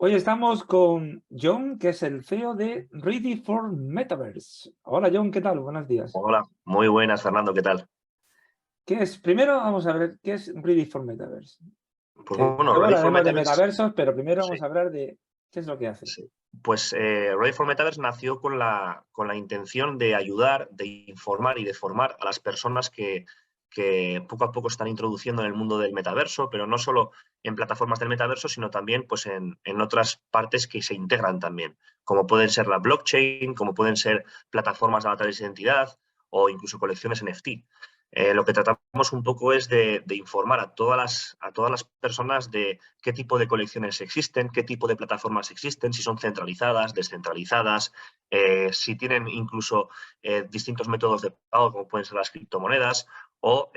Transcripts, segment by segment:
Hoy estamos con John, que es el CEO de Ready for Metaverse. Hola John, ¿qué tal? Buenos días. Hola, muy buenas, Fernando, ¿qué tal? ¿Qué es? Primero vamos a ver qué es Ready for Metaverse. Pues Que bueno, luego Ready for hablaremos de Metaverse, metaversos, pero primero sí, vamos a hablar de qué es lo que hace. sí. Pues Ready for Metaverse nació con la intención de ayudar, de informar y de formar a las personas que poco a poco están introduciendo en el mundo del metaverso, pero no solo en plataformas del metaverso, sino también pues, en otras partes que se integran también, como pueden ser la blockchain, como pueden ser plataformas de avatares de identidad o incluso colecciones NFT. Lo que tratamos un poco es de informar a todas las personas de qué tipo de colecciones existen, qué tipo de plataformas existen, si son centralizadas, descentralizadas, si tienen incluso distintos métodos de pago, como pueden ser las criptomonedas, o,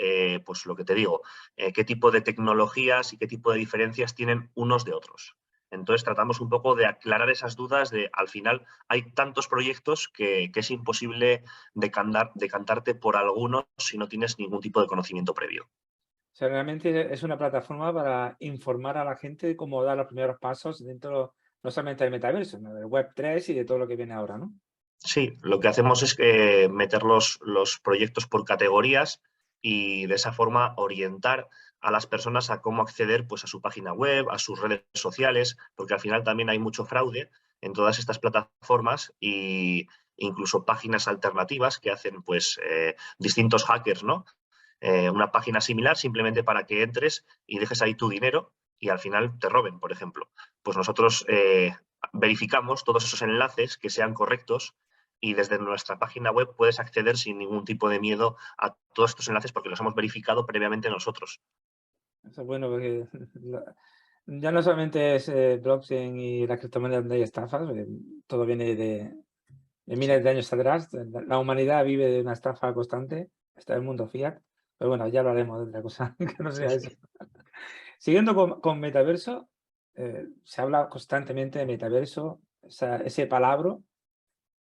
pues lo que te digo, qué tipo de tecnologías y qué tipo de diferencias tienen unos de otros. Entonces tratamos un poco de aclarar esas dudas de, al final, hay tantos proyectos que es imposible decantarte por alguno si no tienes ningún tipo de conocimiento previo. O sea, realmente es una plataforma para informar a la gente de cómo dar los primeros pasos dentro, no solamente del metaverso, sino del Web3 y de todo lo que viene ahora, ¿no? Sí, lo que hacemos es meter los proyectos por categorías y de esa forma orientar a las personas a cómo acceder pues, a su página web, a sus redes sociales, porque al final también hay mucho fraude en todas estas plataformas e incluso páginas alternativas que hacen pues, distintos hackers, ¿no? Una página similar simplemente para que entres y dejes ahí tu dinero y al final te roben, por ejemplo. Pues nosotros verificamos todos esos enlaces que sean correctos y desde nuestra página web puedes acceder sin ningún tipo de miedo a todos estos enlaces porque los hemos verificado previamente nosotros. Eso es bueno porque ya no solamente es blockchain y la criptomoneda donde hay estafas, todo viene de Sí. miles de años atrás. La humanidad vive de una estafa constante, está el mundo fiat, pero bueno, ya hablaremos de otra cosa que no Sí, sea eso. sí. Siguiendo con metaverso, se habla constantemente de metaverso, ese palabra.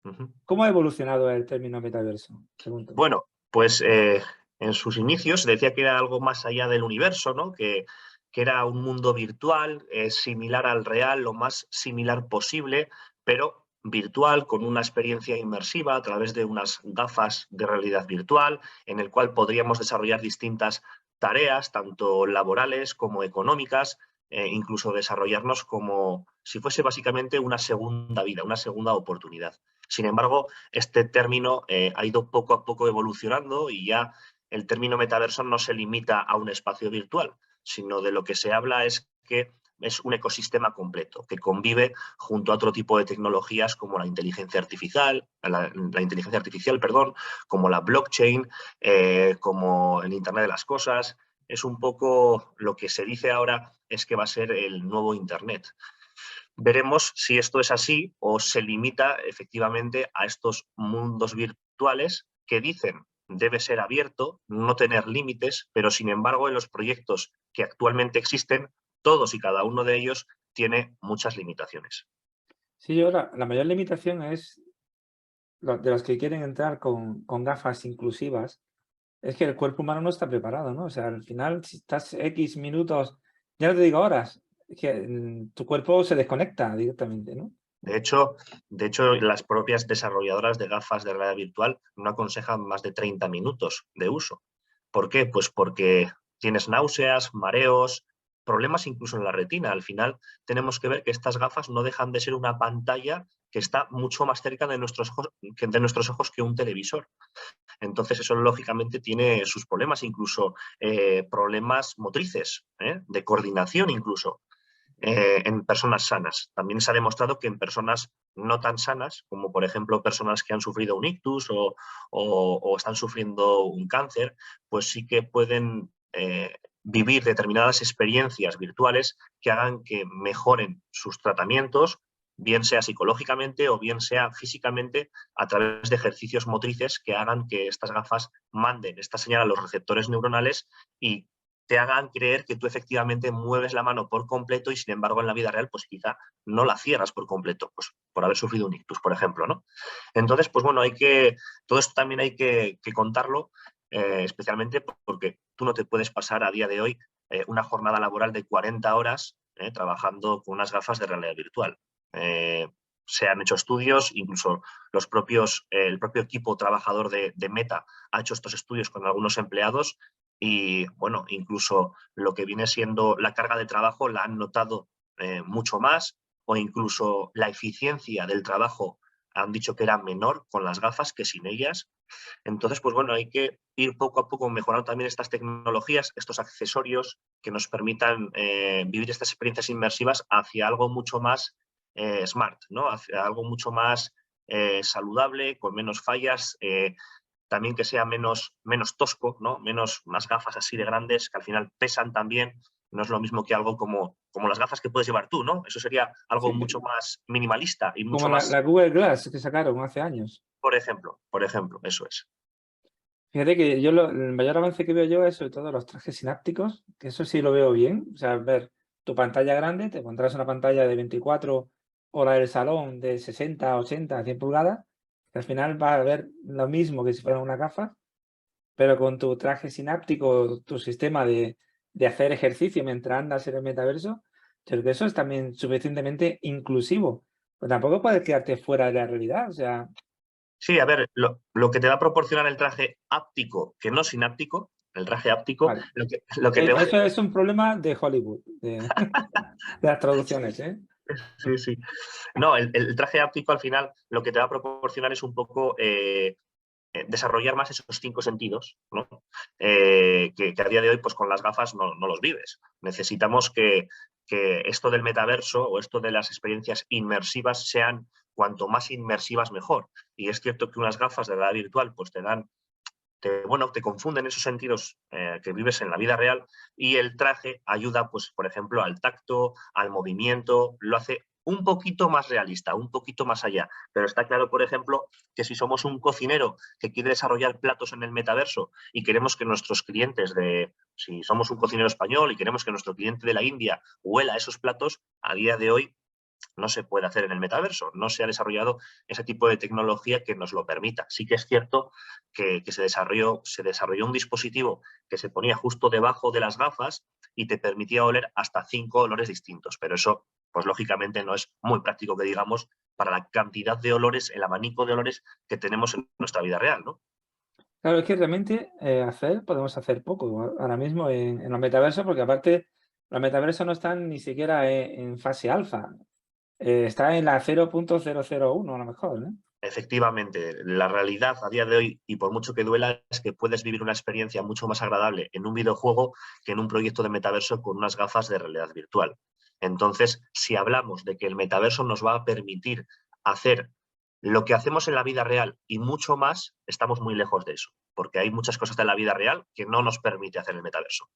Ujú. ¿Cómo ha evolucionado el término metaverso? Pregunto. Bueno, pues en sus inicios se decía que era algo más allá del universo, ¿no? Que era un mundo virtual, similar al real, lo más similar posible, pero virtual, con una experiencia inmersiva a través de unas gafas de realidad virtual, en el cual podríamos desarrollar distintas tareas, tanto laborales como económicas, incluso desarrollarnos como si fuese básicamente una segunda vida, una segunda oportunidad. Sin embargo, este término ha ido poco a poco evolucionando y ya el término metaverso no se limita a un espacio virtual, sino de lo que se habla es que es un ecosistema completo que convive junto a otro tipo de tecnologías como la inteligencia artificial, perdón, como la blockchain, como el Internet de las cosas. Es un poco lo que se dice ahora es que va a ser el nuevo Internet. Veremos si esto es así o se limita efectivamente a estos mundos virtuales que dicen debe ser abierto, no tener límites, pero sin embargo en los proyectos que actualmente existen, todos y cada uno de ellos tiene muchas limitaciones. Sí, yo la mayor limitación es de los que quieren entrar con gafas inclusivas, es que el cuerpo humano no está preparado, ¿no? O sea, al final, si estás X minutos, ya no te digo horas, es que tu cuerpo se desconecta directamente, ¿no? De hecho, las propias desarrolladoras de gafas de realidad virtual no aconsejan más de 30 minutos de uso. ¿Por qué? Pues porque tienes náuseas, mareos, problemas incluso en la retina. Al final tenemos que ver que estas gafas no dejan de ser una pantalla que está mucho más cerca de nuestros ojos que un televisor. Entonces eso lógicamente tiene sus problemas, incluso problemas motrices, de coordinación incluso en personas sanas. También se ha demostrado que en personas no tan sanas, como por ejemplo personas que han sufrido un ictus o están sufriendo un cáncer, pues sí que pueden vivir determinadas experiencias virtuales que hagan que mejoren sus tratamientos, bien sea psicológicamente o bien sea físicamente, a través de ejercicios motrices que hagan que estas gafas manden esta señal a los receptores neuronales y te hagan creer que tú efectivamente mueves la mano por completo y sin embargo en la vida real pues quizá no la cierras por completo, pues por haber sufrido un ictus, por ejemplo, ¿no? Entonces, pues bueno, todo esto también hay que contarlo, especialmente porque tú no te puedes pasar a día de hoy una jornada laboral de 40 horas trabajando con unas gafas de realidad virtual. Se han hecho estudios, incluso el propio equipo trabajador de Meta ha hecho estos estudios con algunos empleados y, bueno, incluso lo que viene siendo la carga de trabajo la han notado mucho más, o incluso la eficiencia del trabajo han dicho que era menor con las gafas que sin ellas. Entonces, pues bueno, hay que ir poco a poco mejorando también estas tecnologías, estos accesorios que nos permitan vivir estas experiencias inmersivas hacia algo mucho más smart, ¿no? Hacia algo mucho más saludable, con menos fallas, también que sea menos tosco, ¿no? Unas gafas así de grandes que al final pesan también. No es lo mismo que algo como las gafas que puedes llevar tú, ¿no? Eso sería algo Sí, mucho más minimalista y como mucho más, la Google Glass que sacaron hace años. por ejemplo, eso es. Fíjate que yo el mayor avance que veo yo es sobre todo los trajes sinápticos, que eso sí lo veo bien. O sea, ver tu pantalla grande, te pondrás una pantalla de 24 o la del salón de 60, 80, 100 pulgadas, que al final va a ver lo mismo que si fueran una gafa, pero con tu traje sináptico, tu sistema de hacer ejercicio mientras andas en el metaverso, yo creo que eso es también suficientemente inclusivo. Pues tampoco puedes quedarte fuera de la realidad. O sea, Sí, a ver, lo que te va a proporcionar el traje áptico, que no sináptico, el traje áptico, vale. lo que te va... Eso es un problema de Hollywood, de las traducciones, ¿eh? Sí, sí. No, el traje áptico al final lo que te va a proporcionar es un poco desarrollar más esos 5 sentidos, ¿no? Que a día de hoy, pues con las gafas no los vives. Necesitamos que esto del metaverso o esto de las experiencias inmersivas sean cuanto más inmersivas mejor. Y es cierto que unas gafas de realidad virtual pues te confunden esos sentidos que vives en la vida real, y el traje ayuda, pues, por ejemplo, al tacto, al movimiento, lo hace un poquito más realista, un poquito más allá. Pero está claro, por ejemplo, que si somos un cocinero que quiere desarrollar platos en el metaverso y queremos que nuestros clientes si somos un cocinero español y queremos que nuestro cliente de la India huela esos platos, a día de hoy no se puede hacer en el metaverso. No se ha desarrollado ese tipo de tecnología que nos lo permita. Sí que es cierto que se desarrolló un dispositivo que se ponía justo debajo de las gafas y te permitía oler hasta 5 olores distintos. Pero eso, pues lógicamente no es muy práctico, que digamos, para la cantidad de olores, el abanico de olores que tenemos en nuestra vida real, ¿no? Claro, es que realmente podemos hacer poco ahora mismo en los metaversos, porque aparte los metaversos no están ni siquiera en fase alfa, está en la 0.001 a lo mejor, ¿no? Efectivamente, la realidad a día de hoy, y por mucho que duela, es que puedes vivir una experiencia mucho más agradable en un videojuego que en un proyecto de metaverso con unas gafas de realidad virtual. Entonces, si hablamos de que el metaverso nos va a permitir hacer lo que hacemos en la vida real y mucho más, estamos muy lejos de eso, porque hay muchas cosas de la vida real que no nos permite hacer el metaverso.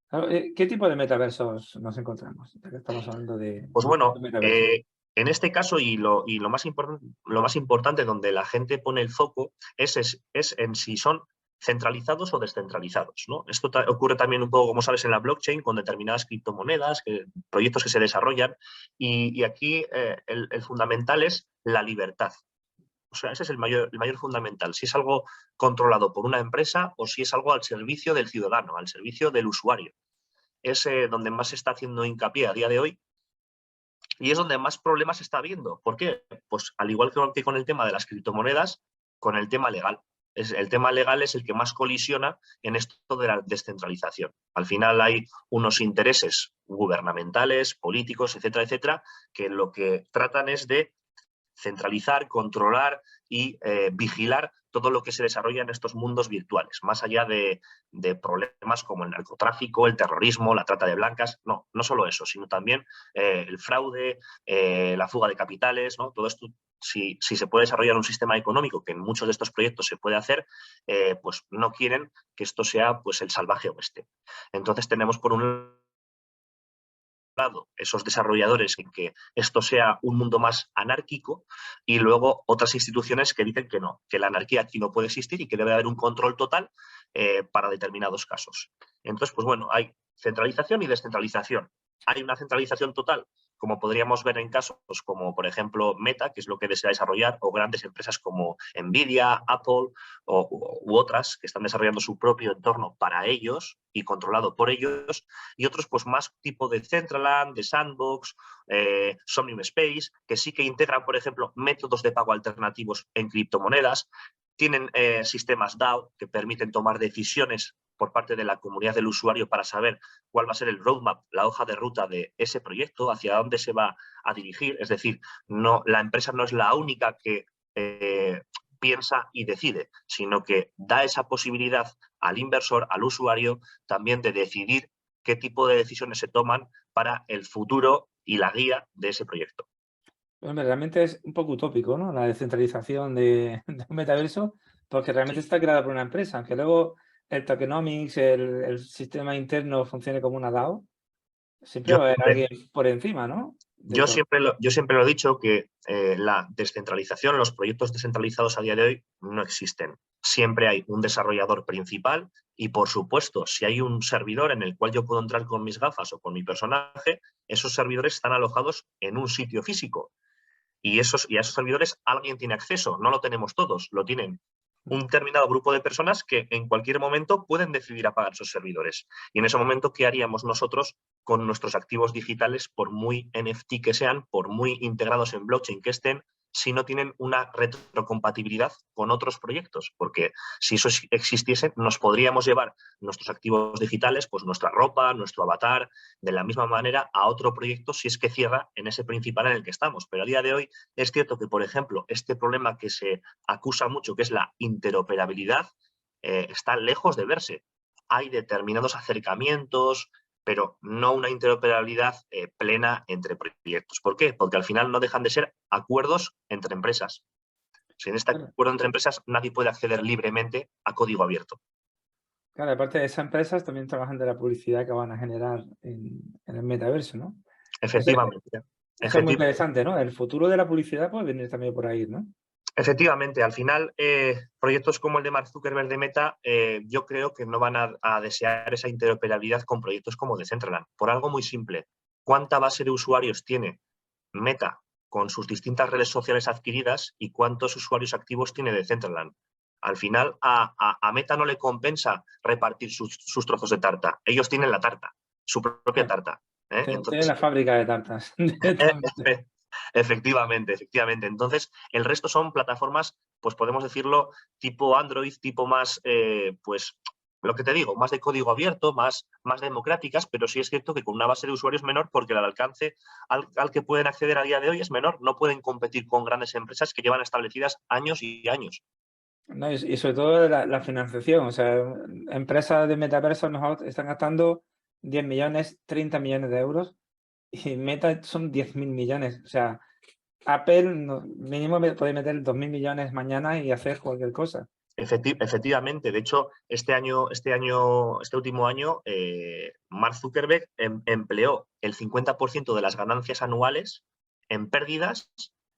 Claro, ¿qué tipo de metaversos nos encontramos? Ya que estamos hablando de Pues bueno, metaverso. en este caso, lo más importante, donde la gente pone el foco, es en si son centralizados o descentralizados, ¿no? Esto ocurre también un poco, como sabes, en la blockchain, con determinadas criptomonedas, proyectos que se desarrollan, y aquí el fundamental es la libertad. O sea, ese es el mayor fundamental. Si es algo controlado por una empresa o si es algo al servicio del ciudadano, al servicio del usuario. Es donde más se está haciendo hincapié a día de hoy, y es donde más problemas se está viendo. ¿Por qué? Pues al igual que con el tema de las criptomonedas, con el tema legal. El tema legal es el que más colisiona en esto de la descentralización. Al final hay unos intereses gubernamentales, políticos, etcétera, etcétera, que lo que tratan es de centralizar, controlar y vigilar todo lo que se desarrolla en estos mundos virtuales, más allá de problemas como el narcotráfico, el terrorismo, la trata de blancas. No solo eso, sino también el fraude, la fuga de capitales, ¿no? Todo esto, si se puede desarrollar un sistema económico, que en muchos de estos proyectos se puede hacer, pues no quieren que esto sea, pues, el salvaje oeste. Entonces tenemos, por un lado, esos desarrolladores en que esto sea un mundo más anárquico, y luego otras instituciones que dicen que no, que la anarquía aquí no puede existir y que debe haber un control total para determinados casos. Entonces, pues bueno, hay centralización y descentralización. ¿Hay una centralización total? como podríamos ver en casos como, por ejemplo, Meta, que es lo que desea desarrollar, o grandes empresas como Nvidia, Apple u otras que están desarrollando su propio entorno para ellos y controlado por ellos, y otros pues más tipo de Decentraland, de Sandbox, Somnium Space, que sí que integran, por ejemplo, métodos de pago alternativos en criptomonedas, tienen sistemas DAO que permiten tomar decisiones por parte de la comunidad del usuario para saber cuál va a ser el roadmap, la hoja de ruta de ese proyecto, hacia dónde se va a dirigir. Es decir, no, la empresa no es la única que piensa y decide, sino que da esa posibilidad al inversor, al usuario, también de decidir qué tipo de decisiones se toman para el futuro y la guía de ese proyecto. Hombre, realmente es un poco utópico, ¿no? La descentralización de un metaverso, porque realmente Sí. está creada por una empresa, aunque luego el tokenomics, el sistema interno funcione como una DAO, siempre Yo va a haber siempre, alguien por encima, ¿no? De todo. yo siempre lo he dicho que la descentralización, los proyectos descentralizados a día de hoy no existen. Siempre hay un desarrollador principal y, por supuesto, si hay un servidor en el cual yo puedo entrar con mis gafas o con mi personaje, esos servidores están alojados en un sitio físico. Y a esos servidores alguien tiene acceso, no lo tenemos todos, lo tienen un determinado grupo de personas que en cualquier momento pueden decidir apagar esos servidores. Y en ese momento, ¿qué haríamos nosotros con nuestros activos digitales, por muy NFT que sean, por muy integrados en blockchain que estén, si no tienen una retrocompatibilidad con otros proyectos? Porque si eso existiese, nos podríamos llevar nuestros activos digitales, pues nuestra ropa, nuestro avatar, de la misma manera a otro proyecto si es que cierra en ese principal en el que estamos. Pero a día de hoy es cierto que, por ejemplo, este problema que se acusa mucho, que es la interoperabilidad, está lejos de verse. Hay determinados acercamientos, pero no una interoperabilidad plena entre proyectos. ¿Por qué? Porque al final no dejan de ser acuerdos entre empresas. Sin este Claro, acuerdo entre empresas, nadie puede acceder libremente a código abierto. claro, aparte de esas empresas, también trabajan de la publicidad que van a generar en el metaverso, ¿no? Eso, Efectivamente. eso es muy Efectivamente. interesante, ¿no? El futuro de la publicidad puede venir también por ahí, ¿no? Efectivamente, al final, proyectos como el de Mark Zuckerberg de Meta, yo creo que no van a desear esa interoperabilidad con proyectos como Decentraland, por algo muy simple. ¿Cuánta base de usuarios tiene Meta con sus distintas redes sociales adquiridas y cuántos usuarios activos tiene Decentraland? Al final, a Meta no le compensa repartir sus trozos de tarta. Ellos tienen la tarta, su propia Claro, tarta. tienen la Entonces, fábrica de tartas directamente. efectivamente, efectivamente. Entonces, el resto son plataformas, pues podemos decirlo, tipo Android, tipo más, pues, lo que te digo, más de código abierto, más democráticas, pero sí es cierto que con una base de usuarios menor, porque el alcance al que pueden acceder a día de hoy es menor. No pueden competir con grandes empresas que llevan establecidas años y años. No, y sobre todo la financiación, o sea, empresas de metaverso están gastando 10 millones, 30 millones de euros y Meta son 10.000 millones. O sea, Apple mínimo puede meter 2.000 millones mañana y hacer cualquier cosa. Efectivamente, de hecho, este último año, Mark Zuckerberg empleó el 50% de las ganancias anuales en pérdidas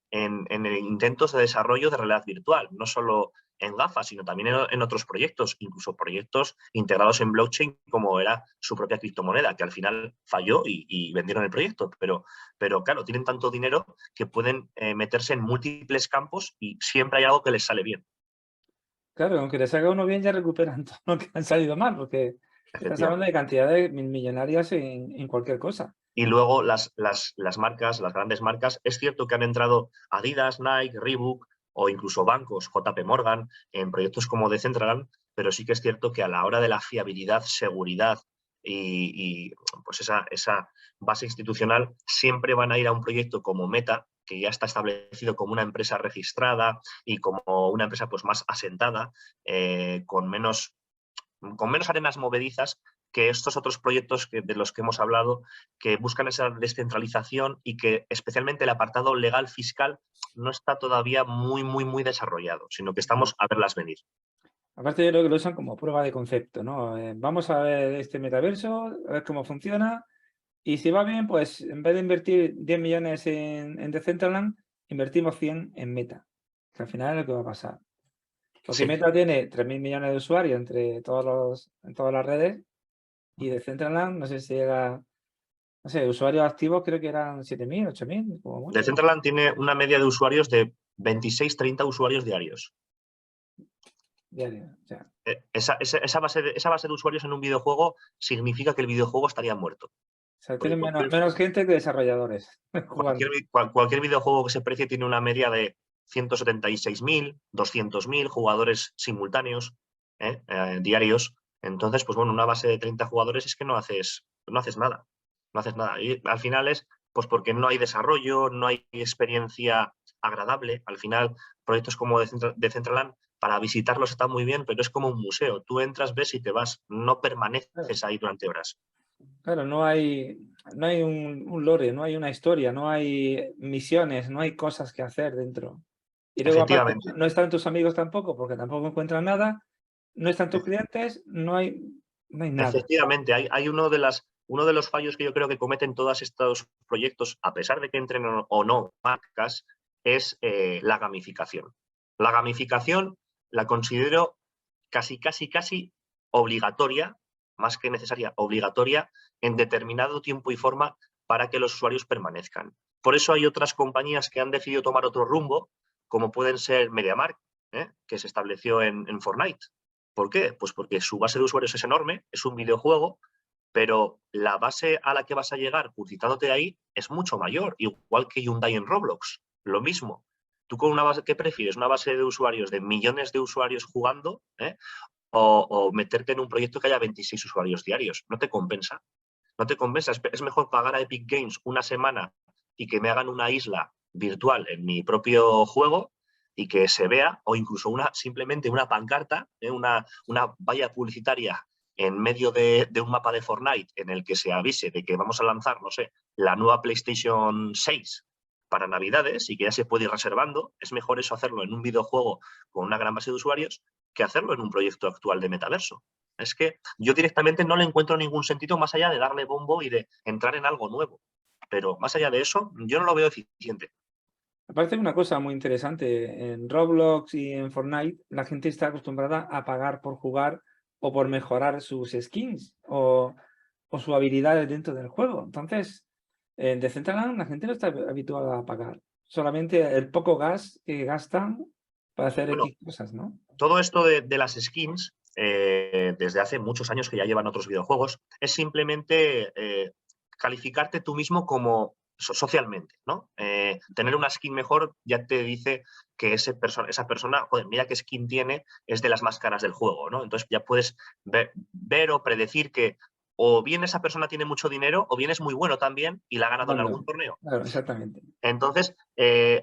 en intentos de desarrollo de realidad virtual, no solo en gafas, sino también en otros proyectos, incluso proyectos integrados en blockchain, como era su propia criptomoneda, que al final falló y vendieron el proyecto. Pero claro, tienen tanto dinero que pueden meterse en múltiples campos y siempre hay algo que les sale bien. Claro, aunque le salga uno bien, ya recuperan todo lo que han salido mal, porque estás hablando Efectivamente. de cantidades millonarias en cualquier cosa. Y luego las marcas, las grandes marcas, es cierto que han entrado Adidas, Nike, Reebok o incluso bancos, JP Morgan, en proyectos como Decentraland, pero sí que es cierto que a la hora de la fiabilidad, seguridad y pues esa base institucional, siempre van a ir a un proyecto como Meta, que ya está establecido como una empresa registrada y como una empresa pues más asentada, con menos arenas movedizas que estos otros proyectos de los que hemos hablado, que buscan esa descentralización y que especialmente el apartado legal fiscal no está todavía muy desarrollado, sino que estamos a verlas venir. Aparte, yo creo que lo usan como prueba de concepto, ¿no? Vamos a ver este metaverso, a ver cómo funciona. Y si va bien, pues en vez de invertir 10 millones en Decentraland, invertimos 100 en Meta. Que al final es lo que va a pasar. Porque Sí, Meta tiene 3.000 millones de usuarios en todas las redes. Y Decentraland, no sé si llega no sé, usuarios activos creo que eran 7.000, 8.000, como mucho. Decentraland tiene una media de usuarios de 26-30 usuarios diarios. Diario, o sea, Esa base de usuarios en un videojuego significa que el videojuego estaría muerto. tienen Porque menos gente que desarrolladores jugando. cualquier videojuego que se precie tiene una media de 176.000, 200.000 jugadores simultáneos diarios. Entonces, pues bueno, una base de 30 jugadores es que no haces nada. No haces nada. Y al final es pues porque no hay desarrollo, no hay experiencia agradable. Al final, proyectos como Decentraland, para visitarlos está muy bien, pero es como un museo. Tú entras, ves y te vas. No permaneces ahí durante horas. Claro, no hay un lore, no hay una historia, no hay misiones, no hay cosas que hacer dentro. Y luego aparte Efectivamente. no están tus amigos tampoco, porque tampoco encuentran nada, no están tus clientes, no hay nada. Efectivamente, hay uno de los fallos que yo creo que cometen todos estos proyectos, a pesar de que entren o no marcas, es la gamificación. La gamificación la considero casi obligatoria, más que necesaria, obligatoria, en determinado tiempo y forma para que los usuarios permanezcan. Por eso hay otras compañías que han decidido tomar otro rumbo, como pueden ser MediaMarkt, que se estableció en Fortnite. ¿Por qué? Pues porque su base de usuarios es enorme, es un videojuego, pero la base a la que vas a llegar publicitándote ahí es mucho mayor, igual que Hyundai en Roblox. Lo mismo. Tú con una base, ¿qué prefieres? ¿Una base de usuarios de millones de usuarios jugando? O meterte en un proyecto que haya 26 usuarios diarios. No te compensa. No te compensa. Es mejor pagar a Epic Games una semana y que me hagan una isla virtual en mi propio juego y que se vea, o incluso simplemente una pancarta, una valla publicitaria en medio de un mapa de Fortnite en el que se avise de que vamos a lanzar, no sé, la nueva PlayStation 6 para Navidades y que ya se puede ir reservando. Es mejor eso hacerlo en un videojuego con una gran base de usuarios que hacerlo en un proyecto actual de metaverso. Es que yo directamente no le encuentro ningún sentido más allá de darle bombo y de entrar en algo nuevo. Pero más allá de eso, yo no lo veo eficiente. Me parece una cosa muy interesante. En Roblox y en Fortnite la gente está acostumbrada a pagar por jugar o por mejorar sus skins o sus habilidades dentro del juego. Entonces, en Decentraland la gente no está habituada a pagar. Solamente el poco gas que gastan para hacer Bueno, X cosas, ¿no? todo esto de las skins, desde hace muchos años que ya llevan otros videojuegos, es simplemente calificarte tú mismo como socialmente, ¿no? Tener una skin mejor ya te dice que esa persona, joder, mira qué skin tiene, es de las más caras del juego, ¿no? Entonces ya puedes ver o predecir que o bien esa persona tiene mucho dinero o bien es muy bueno también y la ha ganado en algún torneo. Claro, exactamente. Entonces,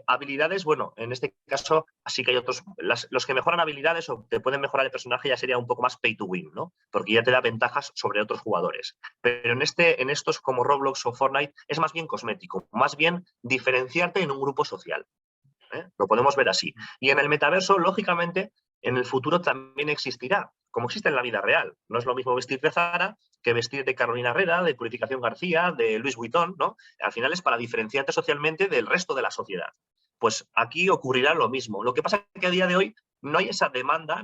habilidades, bueno, en este caso sí que hay otros, los que mejoran habilidades o te pueden mejorar el personaje ya sería un poco más pay to win, ¿no? Porque ya te da ventajas sobre otros jugadores. Pero en estos como Roblox o Fortnite es más bien cosmético, más bien diferenciarte en un grupo social. Lo podemos ver así. Y en el metaverso, lógicamente, en el futuro también existirá, como existe en la vida real. No es lo mismo vestir de Zara que vestir de Carolina Herrera, de Purificación García, de Louis Vuitton, ¿no? Al final es para diferenciarte socialmente del resto de la sociedad. Pues aquí ocurrirá lo mismo. Lo que pasa es que a día de hoy no hay esa demanda,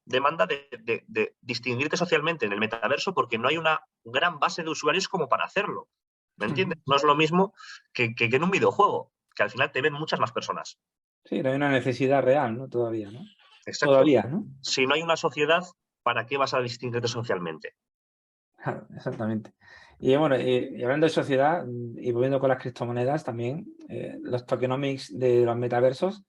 de distinguirte socialmente en el metaverso porque no hay una gran base de usuarios como para hacerlo. ¿Me entiendes? No es lo mismo que en un videojuego, que al final te ven muchas más personas. Sí, no hay una necesidad real, ¿no? Todavía, ¿no? Exacto. Todavía, ¿no? Si no hay una sociedad, ¿para qué vas a distinguirte socialmente? Claro, exactamente. Y bueno, y hablando de sociedad y volviendo con las criptomonedas también, los tokenomics de los metaversos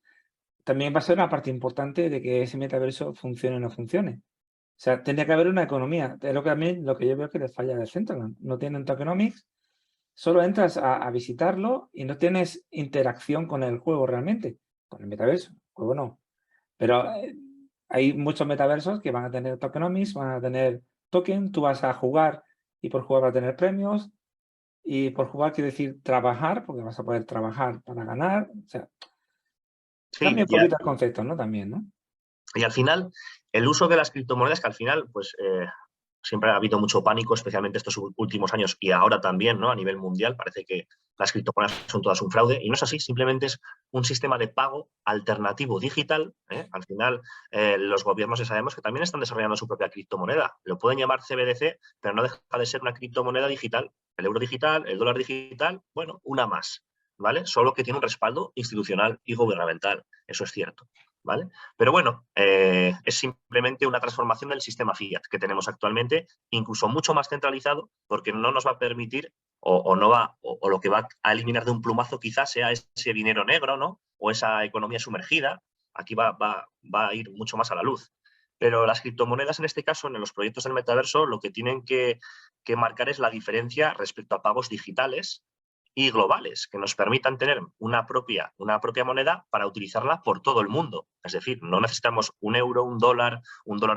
también va a ser una parte importante de que ese metaverso funcione o no funcione. O sea, tendría que haber una economía. Es lo que a mí, lo que yo veo que les falla a Decentraland. No tienen tokenomics, solo entras a visitarlo y no tienes interacción con el juego realmente, con el metaverso. El juego no. Pero hay muchos metaversos que van a tener tokenomics, van a tener token, tú vas a jugar y por jugar vas a tener premios y por jugar quiere decir trabajar, porque vas a poder trabajar para ganar. O sea, Sí, cambia un poquito el concepto, ¿no? También, ¿no? y al final, el uso de las criptomonedas, que al final, pues siempre ha habido mucho pánico, especialmente estos últimos años y ahora también, ¿no? A nivel mundial, parece que las criptomonedas son todas un fraude y no es así, simplemente es un sistema de pago alternativo digital. Al final, los gobiernos ya sabemos que también están desarrollando su propia criptomoneda. Lo pueden llamar CBDC, pero no deja de ser una criptomoneda digital. El euro digital, el dólar digital, bueno, una más, ¿vale? Solo que tiene un respaldo institucional y gubernamental, eso es cierto, ¿vale? Pero bueno, es simplemente una transformación del sistema fiat que tenemos actualmente, incluso mucho más centralizado, porque no nos va a permitir o lo que va a eliminar de un plumazo quizás sea ese dinero negro, ¿no? O esa economía sumergida. Aquí va a ir mucho más a la luz. Pero las criptomonedas, en este caso, en los proyectos del metaverso, lo que tienen que marcar es la diferencia respecto a pagos digitales y globales, que nos permitan tener una propia moneda para utilizarla por todo el mundo. Es decir, no necesitamos un euro, un dólar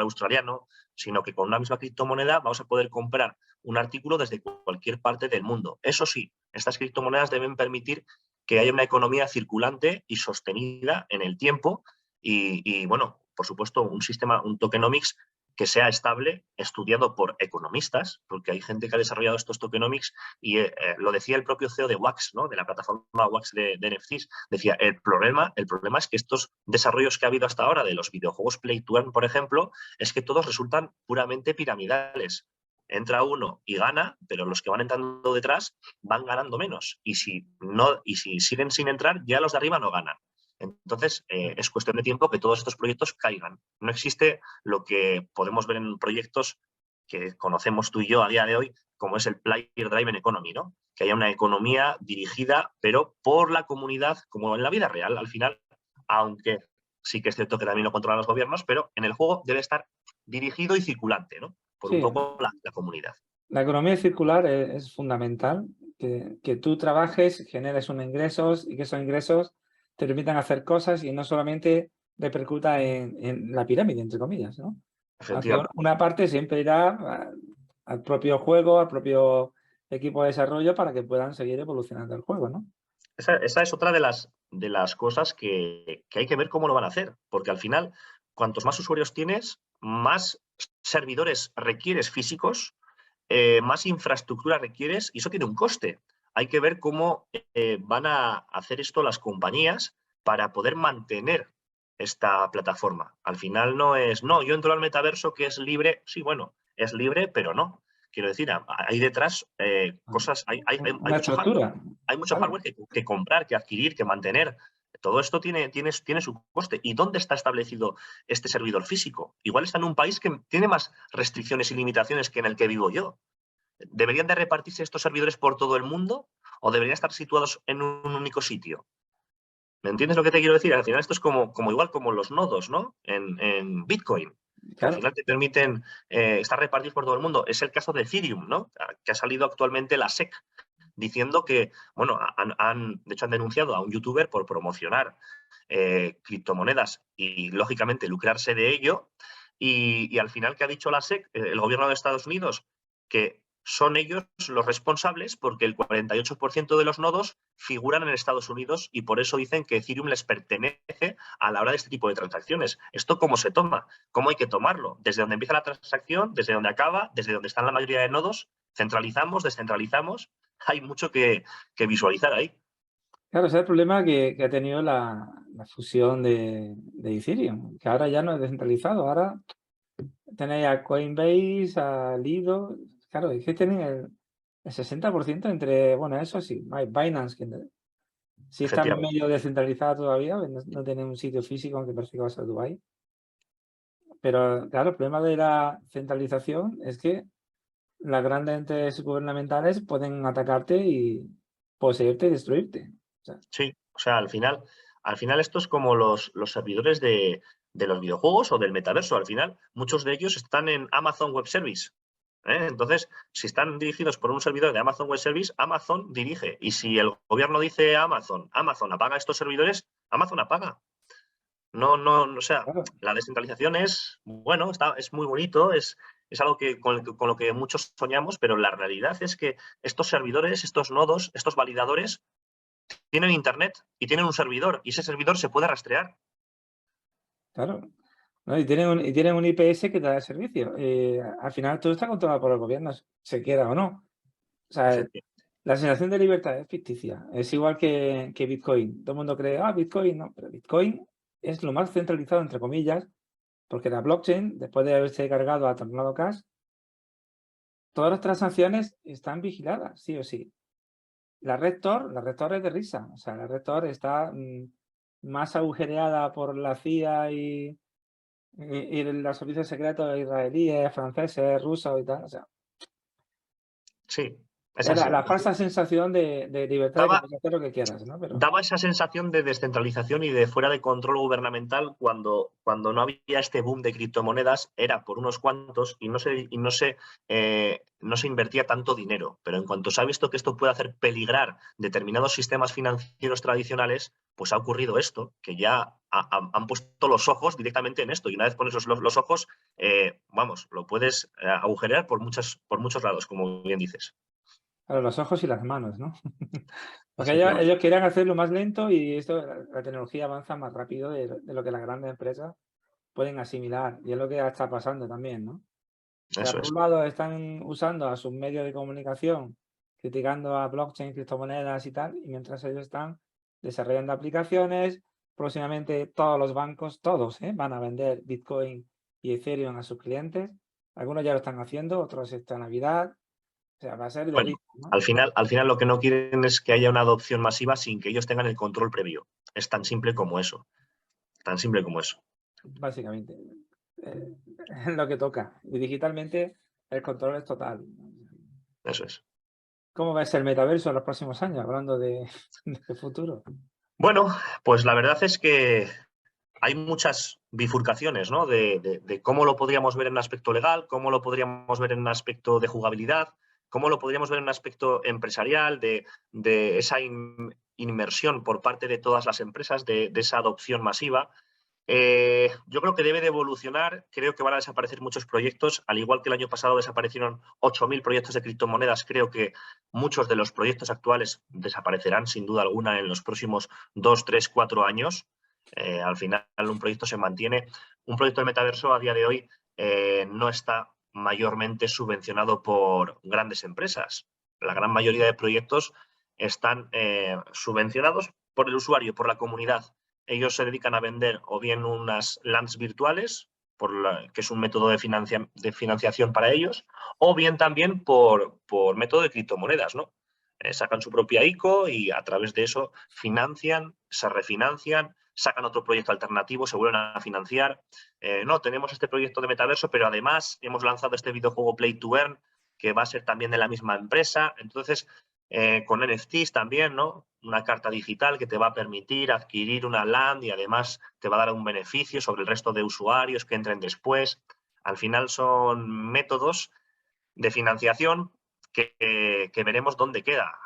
australiano, sino que con una misma criptomoneda vamos a poder comprar un artículo desde cualquier parte del mundo. Eso sí, estas criptomonedas deben permitir que haya una economía circulante y sostenida en el tiempo y bueno, por supuesto, un tokenomics que sea estable, estudiado por economistas, porque hay gente que ha desarrollado estos tokenomics y lo decía el propio CEO de Wax, ¿no? De la plataforma Wax de NFTs, decía, el problema es que estos desarrollos que ha habido hasta ahora de los videojuegos Play to Earn, por ejemplo, es que todos resultan puramente piramidales. Entra uno y gana, pero los que van entrando detrás van ganando menos. Y si siguen sin entrar, ya los de arriba no ganan. Entonces, es cuestión de tiempo que todos estos proyectos caigan. No existe lo que podemos ver en proyectos que conocemos tú y yo a día de hoy, como es el Player Driven Economy, ¿no? Que haya una economía dirigida, pero por la comunidad, como en la vida real, al final, aunque sí que es cierto que también lo controlan los gobiernos, pero en el juego debe estar dirigido y circulante, ¿no? Por un Sí, poco la comunidad. la economía circular es fundamental, que tú trabajes, generes unos ingresos y que esos ingresos te permitan hacer cosas y no solamente repercuta en la pirámide, entre comillas, ¿no? Aunque Efectivamente. una parte siempre irá al propio juego, al propio equipo de desarrollo para que puedan seguir evolucionando el juego, ¿no? Esa es otra de las cosas que hay que ver cómo lo van a hacer, porque al final, cuantos más usuarios tienes, más servidores requieres físicos, más infraestructura requieres y eso tiene un coste. Hay que ver cómo van a hacer esto las compañías para poder mantener esta plataforma. Al final no, yo entro al metaverso que es libre, sí, bueno, es libre, pero no. Quiero decir, hay detrás cosas, hay Una mucho hardware. estructura, Hay mucho claro. hardware que comprar, que adquirir, que mantener. Todo esto tiene su coste. ¿Y dónde está establecido este servidor físico? Igual está en un país que tiene más restricciones y limitaciones que en el que vivo yo. ¿Deberían de repartirse estos servidores por todo el mundo o deberían estar situados en un único sitio? ¿Me entiendes lo que te quiero decir? Al final esto es como igual como los nodos, ¿no? En Bitcoin, que al Claro, final te permiten estar repartidos por todo el mundo. Es el caso de Ethereum, ¿no? Que ha salido actualmente la SEC diciendo que, bueno, de hecho han denunciado a un youtuber por promocionar criptomonedas y, lógicamente, lucrarse de ello. Y al final, ¿qué ha dicho la SEC? El gobierno de Estados Unidos, que son ellos los responsables porque el 48% de los nodos figuran en Estados Unidos y por eso dicen que Ethereum les pertenece a la hora de este tipo de transacciones. ¿Esto cómo se toma? ¿Cómo hay que tomarlo? ¿Desde donde empieza la transacción? ¿Desde donde acaba? ¿Desde donde están la mayoría de nodos? ¿Centralizamos? ¿Descentralizamos? Hay mucho que visualizar ahí. claro, ese es el problema que ha tenido la fusión de Ethereum, que ahora ya no es descentralizado, ahora tenéis a Coinbase, a Lido, claro, es que tienen el 60% entre, bueno, eso sí, hay Binance, que sí está Efectivamente. medio descentralizada todavía, no tiene un sitio físico, aunque parece que va a ser Dubái. Pero claro, el problema de la centralización es que las grandes entes gubernamentales pueden atacarte y poseerte y destruirte. O sea, Sí, o sea, al final esto es como los servidores de los videojuegos o del metaverso. Al final, muchos de ellos están en Amazon Web Service. Entonces, si están dirigidos por un servidor de Amazon Web Service, Amazon dirige. Y si el gobierno dice a Amazon apaga estos servidores, Amazon apaga. O sea, claro, la descentralización es, bueno, es muy bonito, es algo con lo que muchos soñamos, pero la realidad es que estos servidores, estos nodos, estos validadores, tienen internet y tienen un servidor y ese servidor se puede rastrear. claro. ¿no? Y tienen un IPS que te da el servicio. Al final todo está controlado por el gobierno, se quiera o no. O sea, la sensación de libertad es ficticia. Es igual que Bitcoin. Todo el mundo cree, Bitcoin, no, pero Bitcoin es lo más centralizado, entre comillas, porque la blockchain, después de haberse cargado a Tornado Cash, todas las transacciones están vigiladas, sí o sí. La red Tor es de risa. O sea, la red Tor está más agujereada por la CIA y los servicios secretos israelíes, franceses, rusos y tal. O sea, Sí, es es así. la falsa sensación de libertad de que Daba, puedes hacer lo que quieras, ¿no? Pero daba esa sensación de descentralización y de fuera de control gubernamental cuando no había este boom de criptomonedas, era por unos cuantos y no se invertía tanto dinero. Pero en cuanto se ha visto que esto puede hacer peligrar determinados sistemas financieros tradicionales, pues ha ocurrido esto, que ya han puesto los ojos directamente en esto. Y una vez pones los ojos, vamos, lo puedes agujerear por muchos lados, como bien dices. claro, los ojos y las manos, ¿no? Porque Así que bueno, ellos querían hacerlo más lento y la tecnología avanza más rápido de lo que las grandes empresas pueden asimilar. Y es lo que está pasando también, ¿no? O sea, eso por es. un lado están usando a sus medios de comunicación, criticando a blockchain, criptomonedas y tal, y mientras ellos están desarrollando aplicaciones, próximamente todos los bancos, todos, van a vender Bitcoin y Ethereum a sus clientes. Algunos ya lo están haciendo, otros esta Navidad. O sea, va a ser de Bueno, risa, ¿no? al final lo que no quieren es que haya una adopción masiva sin que ellos tengan el control previo. Es tan simple como eso. Tan simple como eso. Básicamente. Es lo que toca. Y digitalmente el control es total. Eso es. ¿Cómo va a ser el metaverso en los próximos años? Hablando de futuro. Bueno, pues la verdad es que hay muchas bifurcaciones, ¿no? De cómo lo podríamos ver en un aspecto legal, cómo lo podríamos ver en un aspecto de jugabilidad, cómo lo podríamos ver en un aspecto empresarial, de esa inmersión por parte de todas las empresas, de esa adopción masiva. Yo creo que debe de evolucionar, creo que van a desaparecer muchos proyectos, al igual que el año pasado desaparecieron 8.000 proyectos de criptomonedas, creo que muchos de los proyectos actuales desaparecerán sin duda alguna en los próximos 2, 3, 4 años. Al final un proyecto se mantiene. Un proyecto de metaverso a día de hoy no está mayormente subvencionado por grandes empresas. La gran mayoría de proyectos están subvencionados por el usuario, por la comunidad. Ellos se dedican a vender o bien unas lands virtuales, que es un método de financiación para ellos, o bien también por método de criptomonedas, ¿no? Sacan su propia ICO y a través de eso financian, se refinancian, sacan otro proyecto alternativo, se vuelven a financiar. No, tenemos este proyecto de metaverso, pero además hemos lanzado este videojuego Play to Earn, que va a ser también de la misma empresa. Entonces, con NFTs también, ¿no? Una carta digital que te va a permitir adquirir una land y además te va a dar un beneficio sobre el resto de usuarios que entren después. Al final son métodos de financiación que veremos dónde queda.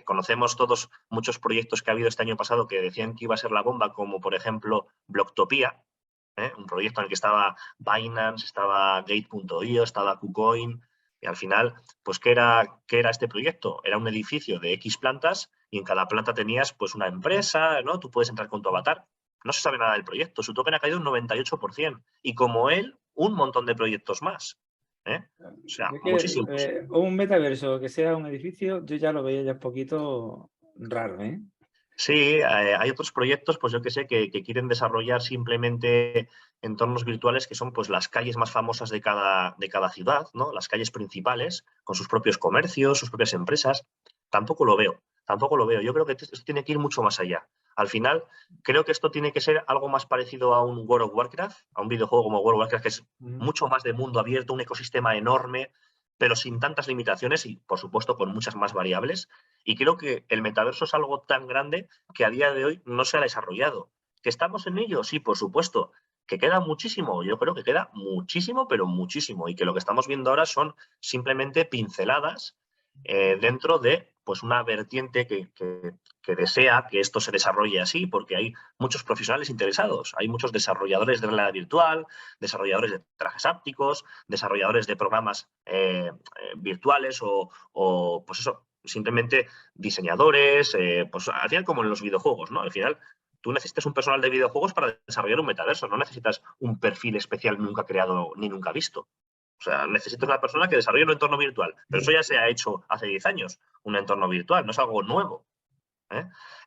Conocemos todos muchos proyectos que ha habido este año pasado que decían que iba a ser la bomba, como por ejemplo Blocktopia, un proyecto en el que estaba Binance, estaba Gate.io, estaba KuCoin, y al final, pues, ¿qué era este proyecto? Era un edificio de X plantas y en cada planta tenías pues una empresa, ¿no? Tú puedes entrar con tu avatar. No se sabe nada del proyecto. Su token ha caído un 98%. Y como él, un montón de proyectos más. O sea, Es que muchísimos. un metaverso que sea un edificio, yo ya lo veía ya un poquito raro, ¿eh? Sí, hay otros proyectos, pues yo que sé, que quieren desarrollar simplemente entornos virtuales que son pues las calles más famosas de cada ciudad, ¿no? Las calles principales, con sus propios comercios, sus propias empresas. Tampoco lo veo, tampoco lo veo. Yo creo que esto tiene que ir mucho más allá. Al final, creo que esto tiene que ser algo más parecido a un World of Warcraft, a un videojuego como World of Warcraft, que es Mm. mucho más de mundo abierto, un ecosistema enorme, pero sin tantas limitaciones y, por supuesto, con muchas más variables. Y creo que el metaverso es algo tan grande que a día de hoy no se ha desarrollado. ¿Que estamos en ello? Sí, por supuesto. ¿Que queda muchísimo? Yo creo que queda muchísimo, pero muchísimo. Y que lo que estamos viendo ahora son simplemente pinceladas dentro de pues, una vertiente que desea que esto se desarrolle así, porque hay muchos profesionales interesados. Hay muchos desarrolladores de realidad virtual, desarrolladores de trajes ápticos, desarrolladores de programas virtuales pues eso, simplemente diseñadores, pues al final como en los videojuegos, ¿no? Al final Tú necesitas un personal de videojuegos para desarrollar un metaverso, no necesitas un perfil especial nunca creado ni nnunca visto. O sea, necesitas una persona que desarrolle un entorno virtual. Pero eso ya se ha hecho hace 10 años, un entorno virtual, no es algo nuevo.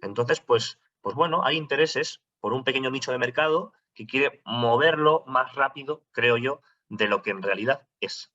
Entonces, pues bueno, hay intereses por un pequeño nicho de mercado que quiere moverlo más rápido, creo yo, de lo que en realidad es.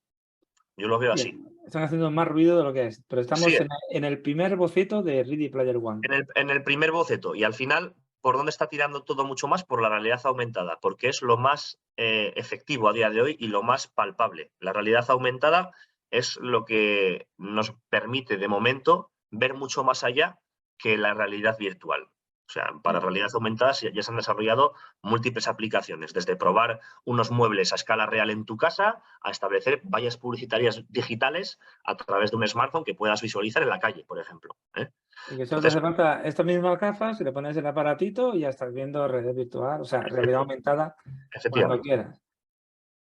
Yo lo veo así. Están haciendo más ruido de lo que es, pero estamos Sí, en el primer boceto de Ready Player One. en el primer boceto. Y al final, ¿por dónde está tirando todo mucho más? Por la realidad aumentada, porque es lo más efectivo a día de hoy y lo más palpable. La realidad aumentada es lo que nos permite, de momento, ver mucho más allá que la realidad virtual. O sea, para realidad aumentada ya se han desarrollado múltiples aplicaciones, desde probar unos muebles a escala real en tu casa a establecer vallas publicitarias digitales a través de un smartphone que puedas visualizar en la calle, por ejemplo. Y que solo te Entonces, hace falta estas mismas gafas, le pones el aparatito y ya estás viendo realidad virtual, o sea, realidad aumentada cuando efectivamente, quieras.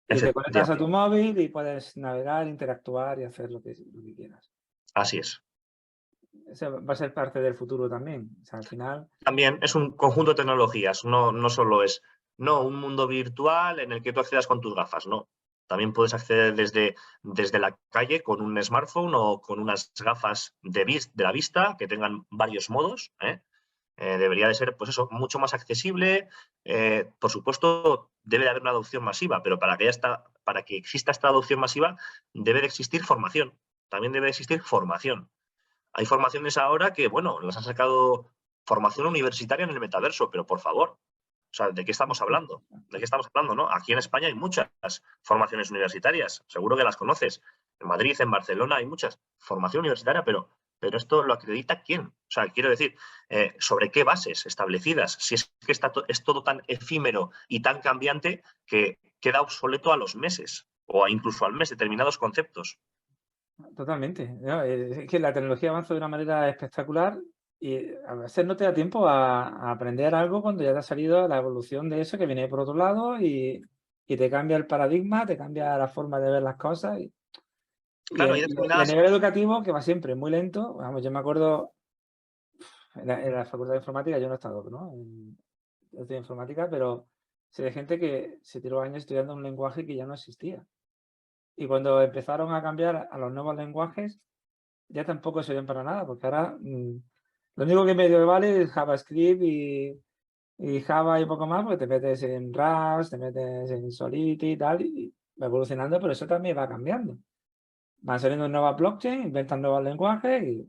Y te conectas a efectivamente, tu móvil y puedes navegar, interactuar y hacer lo que quieras. así es. Ese va a ser parte del futuro también. O sea, al final, También es un conjunto de tecnologías, no solo es un mundo virtual en el que tú accedas con tus gafas, no. También puedes acceder desde la calle con un smartphone o con unas gafas de la vista que tengan varios modos. Debería de ser, pues eso, mucho más accesible. Por supuesto, debe de haber una adopción masiva, pero para que exista esta adopción masiva debe de existir formación. También debe de existir formación. Hay formaciones ahora que, bueno, las han sacado formación universitaria en el metaverso, pero por favor, o sea, ¿de qué estamos hablando? ¿De qué estamos hablando, no? Aquí en España hay muchas formaciones universitarias, seguro que las conoces. En Madrid, en Barcelona hay muchas. Formación universitaria, pero esto lo acredita quién. O sea, quiero decir, ¿sobre qué bases establecidas? Si es que es todo tan efímero y tan cambiante que queda obsoleto a los meses o incluso al mes determinados conceptos. totalmente, ¿no? Es que la tecnología avanza de una manera espectacular y a veces no te da tiempo a aprender algo cuando ya te ha salido la evolución de eso que viene por otro lado y te cambia el paradigma, te cambia la forma de ver las cosas. Y, Claro, a hay y a determinadas. nivel educativo, que va siempre muy lento, vamos, yo me acuerdo en la facultad de informática, yo no he estado, ¿no? De informática, pero sé de gente que se tiró años estudiando un lenguaje que ya no existía. Y cuando empezaron a cambiar a los nuevos lenguajes, ya tampoco sirven para nada, porque ahora lo único que medio vale es JavaScript y Java y poco más, porque te metes en Rust, te metes en Solidity y tal, y va evolucionando, pero eso también va cambiando. Van saliendo nuevas blockchain, inventan nuevos lenguajes y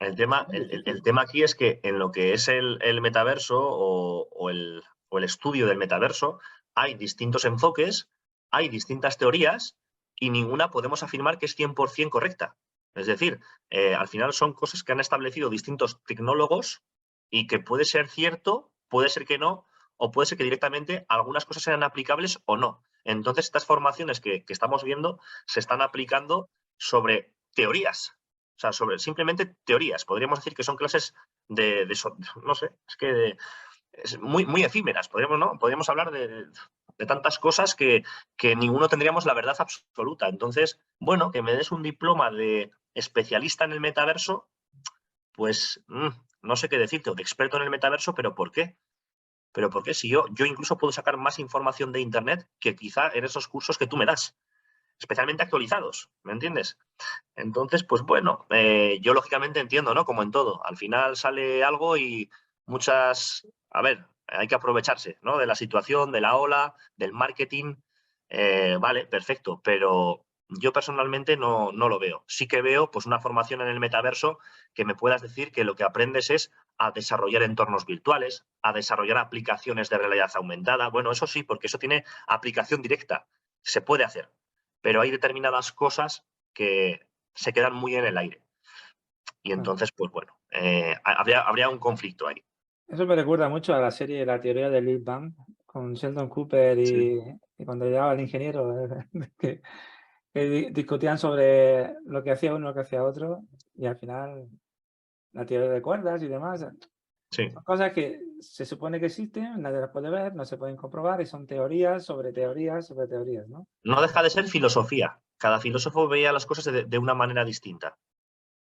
El es tema, muy el difícil. tema aquí es que en lo que es el metaverso o el estudio del metaverso hay distintos enfoques, hay distintas teorías y ninguna podemos afirmar que es 100% correcta. Es decir, al final son cosas que han establecido distintos tecnólogos y que puede ser cierto, puede ser que no, o puede ser que directamente algunas cosas sean aplicables o no. Entonces, estas formaciones que estamos viendo se están aplicando sobre teorías, o sea, sobre simplemente teorías. Podríamos decir que son clases no sé, es que es muy efímeras. Podríamos hablar de tantas cosas que ninguno tendríamos la verdad absoluta. Entonces, bueno, que me des un diploma de especialista en el metaverso, pues no sé qué decirte, o de experto en el metaverso, pero ¿por qué? Pero ¿por qué? Si yo incluso puedo sacar más información de Internet que quizá en esos cursos que tú me das, especialmente actualizados, ¿me entiendes? Entonces, pues bueno, yo lógicamente entiendo, ¿no? Como en todo, al final sale algo y a ver, hay que aprovecharse, ¿no? De la situación, de la ola, del marketing, vale, perfecto, pero yo personalmente no lo veo. Sí que veo, pues, una formación en el metaverso que me puedas decir que lo que aprendes es a desarrollar entornos virtuales, a desarrollar aplicaciones de realidad aumentada. Bueno, eso sí, porque eso tiene aplicación directa, se puede hacer, pero hay determinadas cosas que se quedan muy en el aire. Y Claro. entonces, pues bueno, habría un conflicto ahí. Eso me recuerda mucho a la serie La teoría del Big Bang, con Sheldon Cooper Sí. y cuando llegaba el ingeniero, que, discutían sobre lo que hacía uno, lo que hacía otro, y al final la teoría de cuerdas y demás, Sí. son cosas que se supone que existen, nadie las puede ver, no se pueden comprobar y son teorías sobre teorías sobre teorías, ¿no? No deja de ser filosofía. Cada filósofo veía las cosas de una manera distinta.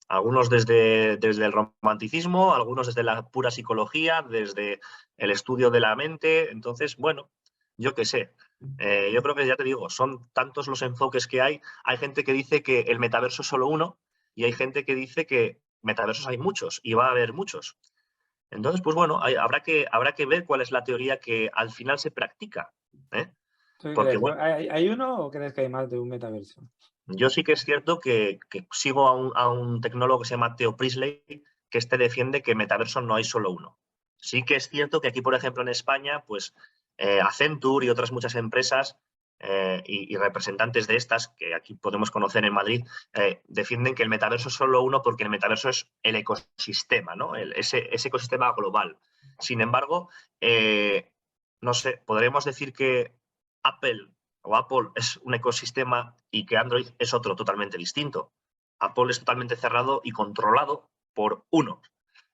Algunos desde el romanticismo, algunos desde la pura psicología, desde el estudio de la mente. Entonces, bueno, yo qué sé. Yo creo que ya te digo, son tantos los enfoques que hay. Hay gente que dice que el metaverso es solo uno y hay gente que dice que metaversos hay muchos y va a haber muchos. Entonces, pues bueno, habrá que ver cuál es la teoría que al final se practica, ¿eh? ¿Tú qué Porque, crees? bueno, ¿Hay uno o crees que hay más de un metaverso? yo sí que es cierto que sigo a un tecnólogo que se llama Theo Priestley, que defiende que metaverso no hay solo uno. Sí que es cierto que aquí, por ejemplo, en España, pues Accenture y otras muchas empresas y representantes de estas, que aquí podemos conocer en Madrid, defienden que el metaverso es solo uno porque el metaverso es el ecosistema, ¿no? Ese ecosistema global. Sin embargo, no sé, podremos decir que Apple o Apple es un ecosistema y que Android es otro totalmente distinto. Apple es totalmente cerrado y controlado por uno.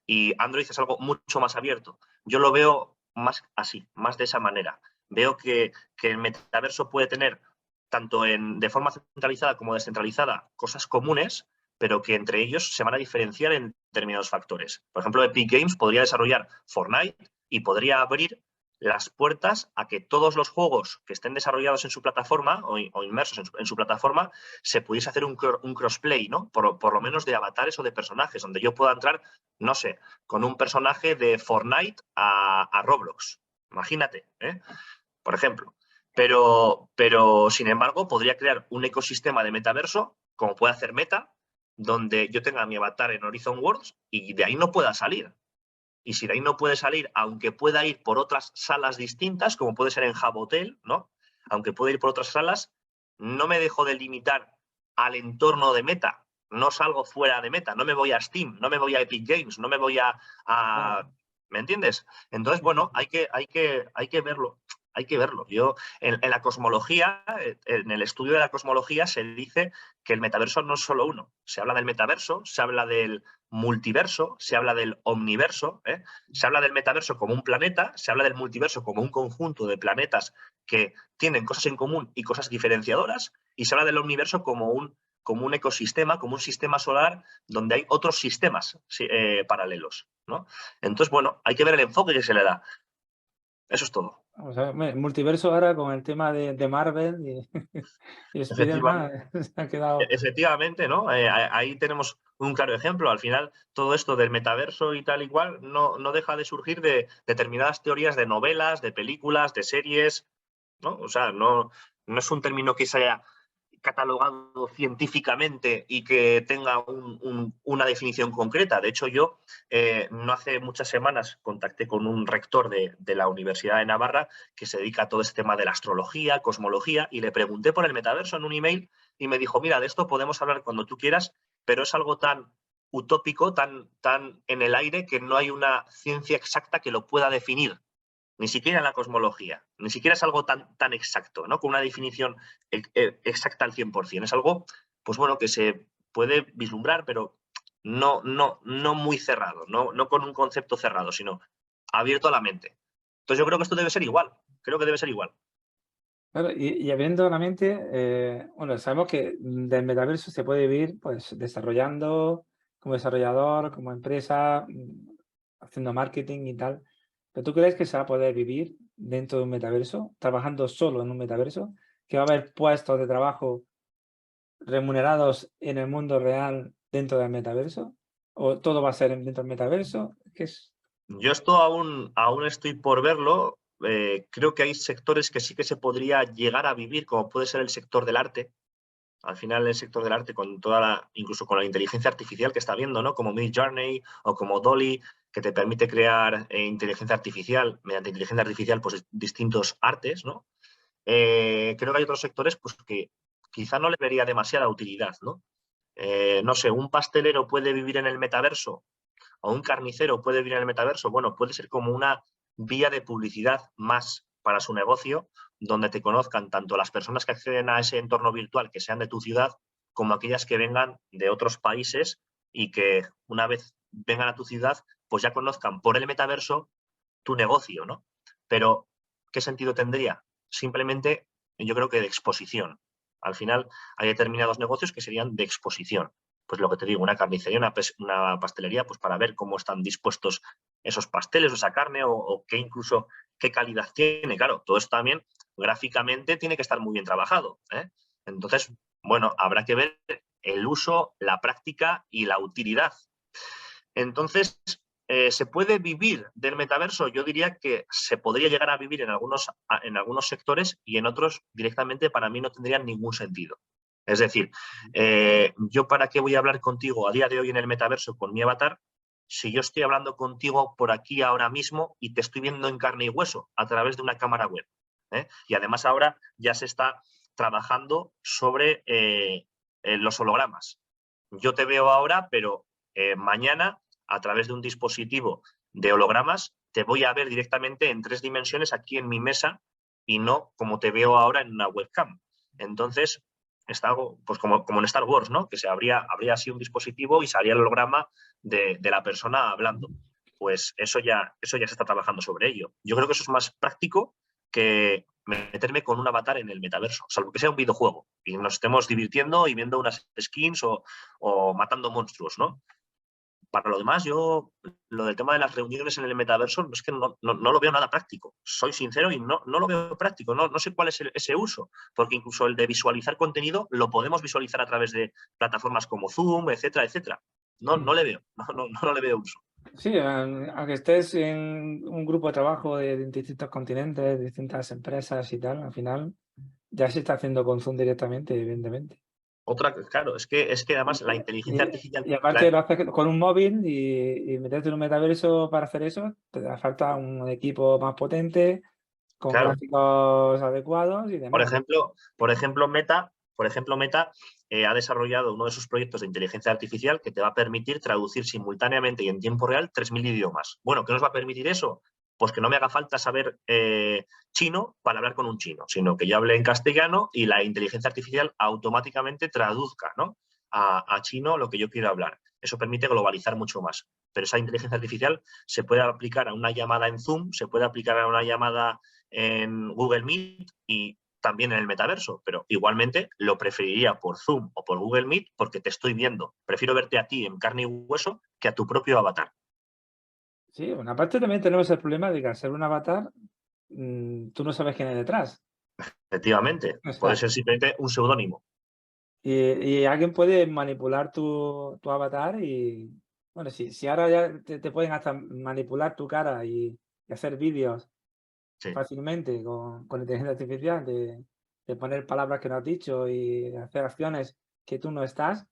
Y Android es algo mucho más abierto. Yo lo veo más así, más de esa manera. Veo que el metaverso puede tener, tanto de forma centralizada como descentralizada, cosas comunes, pero que entre ellos se van a diferenciar en determinados factores. Por ejemplo, Epic Games podría desarrollar Fortnite y podría abrir las puertas a que todos los juegos que estén desarrollados en su plataforma o inmersos en su plataforma se pudiese hacer un crossplay, ¿no? Por lo menos de avatares o de personajes, donde yo pueda entrar, no sé, con un personaje de Fortnite a Roblox. Imagínate, ¿eh? Por ejemplo. Pero, sin embargo, podría crear un ecosistema de metaverso, como puede hacer Meta, donde yo tenga mi avatar en Horizon Worlds y de ahí no pueda salir. Y si de ahí no puede salir, aunque pueda ir por otras salas distintas, como puede ser en Jabotel, ¿no? Aunque pueda ir por otras salas, no me dejo de limitar al entorno de Meta. No salgo fuera de Meta, no me voy a Steam, no me voy a Epic Games, no me voy a... Claro. ¿Me entiendes? Entonces, bueno, hay que verlo. Hay que verlo. Yo, en la cosmología, en el estudio de la cosmología, se dice que el metaverso no es solo uno. Se habla del metaverso, se habla del multiverso, se habla del omniverso, ¿eh? Se habla del metaverso como un planeta, se habla del multiverso como un conjunto de planetas que tienen cosas en común y cosas diferenciadoras, y se habla del omniverso como un ecosistema, como un sistema solar donde hay otros sistemas paralelos, ¿no? Entonces, bueno, hay que ver el enfoque que se le da. Eso es todo. O sea, multiverso ahora con el tema de Marvel y Efectivamente. Spider-Man se ha quedado. Efectivamente, ¿no? Ahí tenemos un claro ejemplo. Al final, todo esto del metaverso y tal igual no deja de surgir de determinadas teorías de novelas, de películas, de series, ¿no? O sea, no es un término que se haya catalogado científicamente y que tenga una definición concreta. De hecho, yo no hace muchas semanas contacté con un rector de la Universidad de Navarra que se dedica a todo este tema de la astrología, cosmología, y le pregunté por el metaverso en un email y me dijo, mira, de esto podemos hablar cuando tú quieras, pero es algo tan utópico, tan en el aire, que no hay una ciencia exacta que lo pueda definir. Ni siquiera en la cosmología, ni siquiera es algo tan exacto, ¿no? Con una definición exacta al 100%. Es algo, pues bueno, que se puede vislumbrar, pero no muy cerrado, no con un concepto cerrado, sino abierto a la mente. Entonces yo creo que esto debe ser igual, creo que debe ser igual. Claro, y abriendo la mente, bueno, sabemos que del metaverso se puede vivir pues desarrollando como desarrollador, como empresa, haciendo marketing y tal. ¿Pero tú crees que se va a poder vivir dentro de un metaverso, trabajando solo en un metaverso? ¿Que va a haber puestos de trabajo remunerados en el mundo real dentro del metaverso? ¿O todo va a ser dentro del metaverso? ¿Qué es? Yo esto aún estoy por verlo. Creo que hay sectores que sí que se podría llegar a vivir, como puede ser el sector del arte. Al final, el sector del arte, con incluso con la inteligencia artificial que está viendo, ¿no? Como Midjourney o como Dolly, que te permite crear inteligencia artificial, mediante inteligencia artificial, pues distintos artes, ¿no? Creo que hay otros sectores pues, que quizá no le vería demasiada utilidad, ¿no? No sé, un pastelero puede vivir en el metaverso o un carnicero puede vivir en el metaverso. Bueno, puede ser como una vía de publicidad más para su negocio, donde te conozcan tanto las personas que acceden a ese entorno virtual que sean de tu ciudad, como aquellas que vengan de otros países y que una vez vengan a tu ciudad, pues ya conozcan por el metaverso tu negocio, ¿no? Pero, ¿qué sentido tendría? Simplemente, yo creo que de exposición. Al final, hay determinados negocios que serían de exposición. pues lo que te digo, una carnicería, una pastelería, pues para ver cómo están dispuestos esos pasteles o esa carne o incluso qué calidad tiene. Claro, todo eso también gráficamente tiene que estar muy bien trabajado, ¿eh? Entonces, bueno, habrá que ver el uso, la práctica y la utilidad. Entonces, ¿se puede vivir del metaverso? Yo diría que se podría llegar a vivir en algunos sectores y en otros directamente para mí no tendrían ningún sentido. Es decir, ¿yo para qué voy a hablar contigo a día de hoy en el metaverso con mi avatar si yo estoy hablando contigo por aquí ahora mismo y te estoy viendo en carne y hueso a través de una cámara web? Y además ahora ya se está trabajando sobre los hologramas. Yo te veo ahora, pero mañana, a través de un dispositivo de hologramas, te voy a ver directamente en 3 dimensiones aquí en mi mesa y no como te veo ahora en una webcam. Entonces, está algo, pues como en Star Wars, ¿no? Que habría así un dispositivo y salía el holograma de la persona hablando. Pues eso ya se está trabajando sobre ello. Yo creo que eso es más práctico que meterme con un avatar en el metaverso, salvo que sea un videojuego y nos estemos divirtiendo y viendo unas skins o matando monstruos, ¿no? Para lo demás, yo lo del tema de las reuniones en el metaverso es que no lo veo nada práctico. Soy sincero y no lo veo práctico. No sé cuál es ese uso, porque incluso el de visualizar contenido lo podemos visualizar a través de plataformas como Zoom, etcétera, etcétera. No le veo, no le veo uso. Sí, aunque estés en un grupo de trabajo de distintos continentes, de distintas empresas y tal, al final ya se está haciendo con Zoom directamente, evidentemente. Claro, es que además la inteligencia artificial. Y aparte lo haces con un móvil y meterte en un metaverso para hacer eso, te da falta un equipo más potente, con Claro, gráficos adecuados y por demás. ejemplo, Meta ha desarrollado uno de sus proyectos de inteligencia artificial que te va a permitir traducir simultáneamente y en tiempo real 3.000 idiomas. Bueno, ¿qué nos va a permitir eso? Pues que no me haga falta saber chino para hablar con un chino, sino que yo hable en castellano y la inteligencia artificial automáticamente traduzca, ¿no?, a chino lo que yo quiero hablar. Eso permite globalizar mucho más. Pero esa inteligencia artificial se puede aplicar a una llamada en Zoom, se puede aplicar a una llamada en Google Meet y también en el metaverso, pero igualmente lo preferiría por Zoom o por Google Meet porque te estoy viendo. Prefiero verte a ti en carne y hueso que a tu propio avatar. Sí, bueno, aparte también tenemos el problema de que al ser un avatar, tú no sabes quién hay detrás. Efectivamente, O puede sea, ser simplemente un seudónimo. y alguien puede manipular tu avatar y, bueno, si ahora ya te pueden hasta manipular tu cara y hacer vídeos Sí. fácilmente con inteligencia artificial, de poner palabras que no has dicho y de hacer acciones que tú no estás,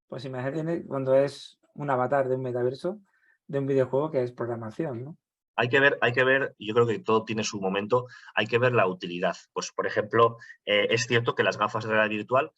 pues imagínate cuando es un avatar de un metaverso, de un videojuego que es programación, ¿no? Hay que ver, y yo creo que todo tiene su momento, hay que ver la utilidad. Pues, por ejemplo, es cierto que las gafas de realidad virtual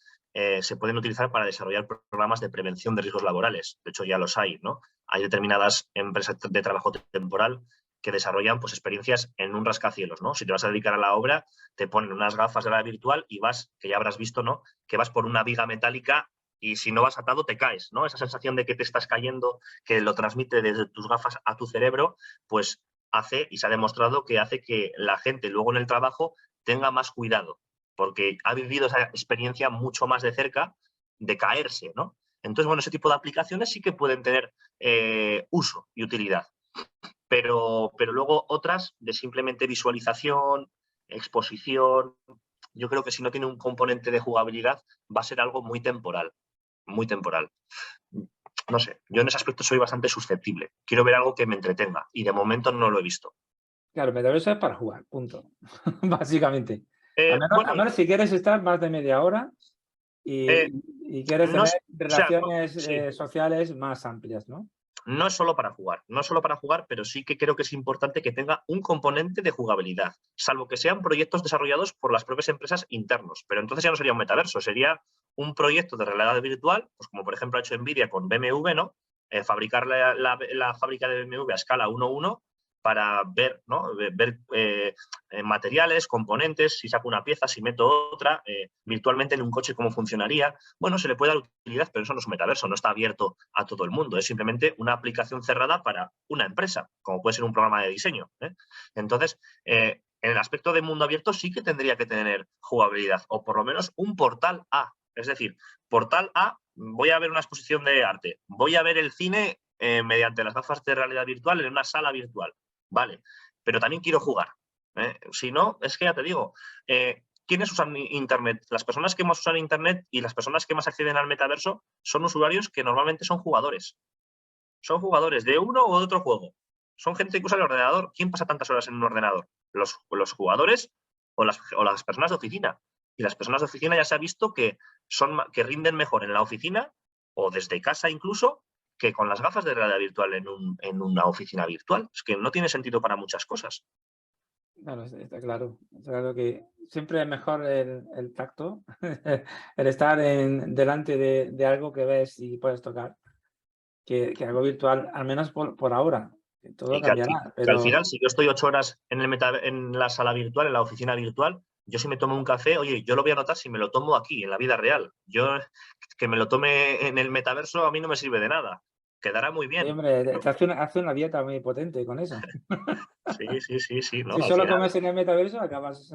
se pueden utilizar para desarrollar programas de prevención de riesgos laborales. De hecho, ya los hay, ¿no? Hay determinadas empresas de trabajo temporal que desarrollan, pues, experiencias en un rascacielos, ¿no? Si te vas a dedicar a la obra, te ponen unas gafas de realidad virtual y vas, que ya habrás visto, ¿no?, que vas por una viga metálica y si no vas atado te caes, ¿no? Esa sensación de que te estás cayendo, que lo transmite desde tus gafas a tu cerebro, pues hace, y se ha demostrado que hace que la gente luego en el trabajo tenga más cuidado, porque ha vivido esa experiencia mucho más de cerca de caerse, ¿no? Entonces, bueno, ese tipo de aplicaciones sí que pueden tener uso y utilidad, pero luego otras de simplemente visualización, exposición, yo creo que si no tiene un componente de jugabilidad va a ser algo muy temporal, muy temporal. No sé, yo en ese aspecto soy bastante susceptible. Quiero ver algo que me entretenga y de momento no lo he visto. Claro, el metaverso es para jugar, punto. Básicamente. Al Bueno, menos si quieres estar más de media hora eh, y quieres no, tener o sea, relaciones sí, sociales más amplias, ¿no? no es solo para jugar, no es solo para jugar, pero sí que creo que es importante que tenga un componente de jugabilidad, salvo que sean proyectos desarrollados por las propias empresas internos, pero entonces ya no sería un metaverso, sería un proyecto de realidad virtual, pues como por ejemplo ha hecho Nvidia con BMW, ¿no? Fabricar la fábrica de BMW a escala 1:1 para ver, ¿no?, ver materiales, componentes, si saco una pieza, si meto otra, virtualmente en un coche cómo funcionaría. Bueno, se le puede dar utilidad, pero eso no es un metaverso, no está abierto a todo el mundo, es simplemente una aplicación cerrada para una empresa, como puede ser un programa de diseño, ¿eh? Entonces, en el aspecto de mundo abierto sí que tendría que tener jugabilidad, o por lo menos un portal A. Es decir, portal A voy a ver una exposición de arte, voy a ver el cine mediante las gafas de realidad virtual en una sala virtual. Vale, pero también quiero jugar. Si no, es que ya te digo, ¿quiénes usan Internet? Las personas que más usan Internet y las personas que más acceden al metaverso son usuarios que normalmente son jugadores. Son jugadores de uno o de otro juego. Son gente que usa el ordenador. ¿Quién pasa tantas horas en un ordenador? ¿Los jugadores o las personas de oficina? Y las personas de oficina ya se ha visto que rinden mejor en la oficina o desde casa incluso que con las gafas de realidad virtual en una oficina virtual. Es que no tiene sentido para muchas cosas. Claro, está claro. Está claro que siempre es mejor el tacto, el estar delante de algo que ves y puedes tocar, que algo virtual, al menos por ahora. Todo Y que cambiará, al pero final, si yo estoy 8 horas en la sala virtual, en la oficina virtual, yo si me tomo un café, oye, yo lo voy a notar si me lo tomo aquí, en la vida real. Yo que me lo tome en el metaverso a mí no me sirve de nada. Quedará muy sí, bien. hombre, Pero, te hace una dieta muy potente con eso. sí, ¿no? Si Al solo final. comes en el metaverso, acabas.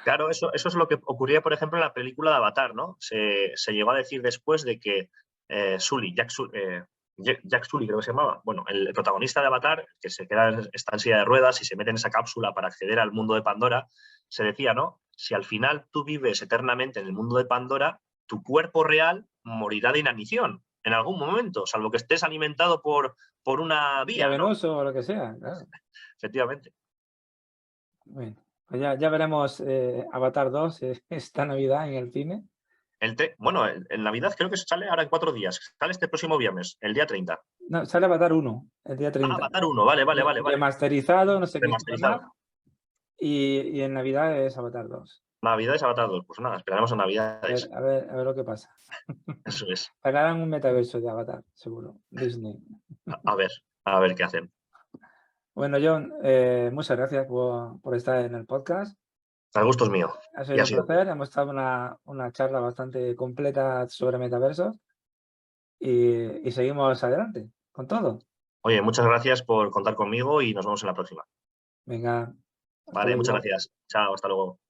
Claro, eso es lo que ocurría, por ejemplo, en la película de Avatar, ¿no? Se llegó a decir después de que Jack Sully, creo que se llamaba, bueno, el protagonista de Avatar, que se queda está en silla de ruedas y se mete en esa cápsula para acceder al mundo de Pandora, se decía, ¿no? Si al final tú vives eternamente en el mundo de Pandora, tu cuerpo real morirá de inanición en algún momento, salvo que estés alimentado por una vía, ¿no? Intravenoso o lo que sea, claro. Efectivamente. Bueno, pues ya veremos Avatar 2 esta Navidad en el cine. Bueno, en Navidad creo que sale ahora en 4 días. Sale este próximo viernes, el día 30. No, sale Avatar 1, el día Ah, 30. Avatar 1, vale. Remasterizado, no sé qué historia más. Remasterizado. Y en Navidad es Avatar 2. Navidades, Avatar 2. Pues nada, esperaremos a A ver, Navidades. a ver lo que pasa. Eso es. Sacarán un metaverso de Avatar, seguro. Disney. A ver qué hacen. Bueno, John, muchas gracias por estar en el podcast. El gusto es mío. Ha Y sido ha un sido mío. placer. Hemos estado una charla bastante completa sobre metaversos y seguimos adelante con todo. Oye, muchas gracias por contar conmigo y nos vemos en la próxima. Venga, hasta Vale, muchas luego. gracias. Chao, hasta luego.